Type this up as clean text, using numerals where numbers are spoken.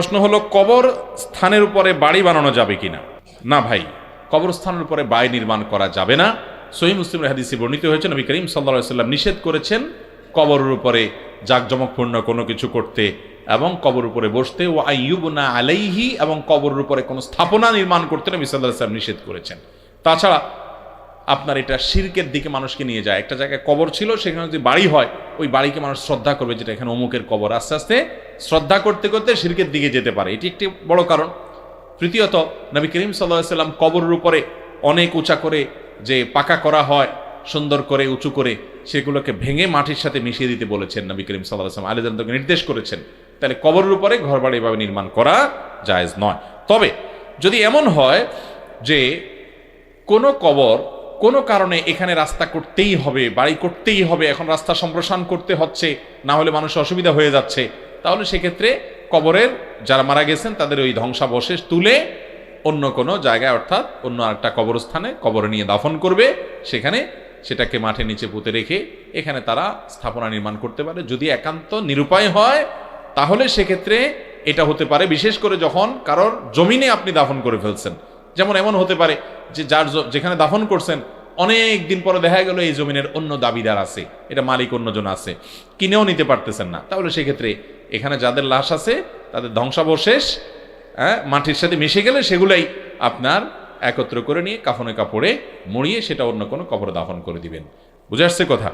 প্রশ্ন হলো, কবর স্থানের উপরে বাড়ি বানানো যাবে কিনা? না ভাই, কবরস্থানের উপরে বাড়ি নির্মাণ করা যাবে না। সহিহ মুসলিমের হাদিসে বর্ণিত হয়েছে, নবী করিম সাল্লাল্লাহু আলাইহি ওয়াসাল্লাম নিষেধ করেছেন কবরের উপরে জাঁকজমকপূর্ণ কোনো কিছু করতে এবং কবর উপরে বসতে, ও আইয়ুবনা আলাইহি, এবং কবরের উপরে কোনো স্থাপনা নির্মাণ করতে নবী সাল্লাল্লাহু আলাইহি ওয়াসাল্লাম নিষেধ করেছেন। তাছাড়া আপনার এটা শিরকের দিকে মানুষকে নিয়ে যায়। একটা জায়গায় কবর ছিল, সেখানে যদি বাড়ি হয়, ওই বাড়িকে মানুষ শ্রদ্ধা করবে, যেটা এখানে অমুকের কবর। আস্তে আস্তে শ্রদ্ধা করতে করতে শিরকের দিকে যেতে পারে, এটি একটি বড় কারণ। তৃতীয়ত, নবী করিম সাল্লাল্লাহু আলাইহি ওয়াসাল্লাম কবরের উপরে অনেক উঁচা করে যে পাকা করা হয়, সুন্দর করে উঁচু করে, সেগুলোকে ভেঙে মাটির সাথে মিশিয়ে দিতে বলেছেন নবী করিম সাল্লাল্লাহু আলাইহি ওয়াসাল্লাম, আলীকে নির্দেশ করেছেন। তাহলে কবরের উপরে ঘরবাড়ি এভাবে নির্মাণ করা জায়েজ নয়। তবে যদি এমন হয় যে কোনো কবর কোনো কারণে এখানে রাস্তা করতেই হবে, বাড়ি করতেই হবে, এখন রাস্তা সম্প্রসারণ করতে হচ্ছে, না হলে মানুষের অসুবিধা হয়ে যাচ্ছে, তাহলে সেক্ষেত্রে কবরের যারা মারা গেছেন তাদের ওই ধ্বংসাবশেষ তুলে অন্য কোনো জায়গায়, অর্থাৎ অন্য একটা কবরস্থানে কবরে নিয়ে দাফন করবে, সেখানে সেটাকে মাঠে নিচে পুঁতে রেখে এখানে তারা স্থাপনা নির্মাণ করতে পারে। যদি একান্ত নিরুপায় হয় তাহলে সেক্ষেত্রে এটা হতে পারে, বিশেষ করে যখন কারোর জমিনে আপনি দাফন করে ফেলছেন। যেমন এমন হতে পারে যে যেখানে দাফন করছেন অনেক দিন পরে দেখা গেল এই জমিনের অন্য দাবিদার আছে, এটা মালিক অন্যজন আছে, কিনেও নিতে পারতেছেন না, তাহলে সেক্ষেত্রে এখানে যাদের লাশ আছে তাদের ধ্বংসাবশেষ মাটির সাথে মিশে গেলে সেগুলাই আপনার একত্র করে নিয়ে কাফনে কাপড়ে মুড়িয়ে সেটা অন্য কোনো কবরে দাফন করে দিবেন। বুঝে আসছে কথা?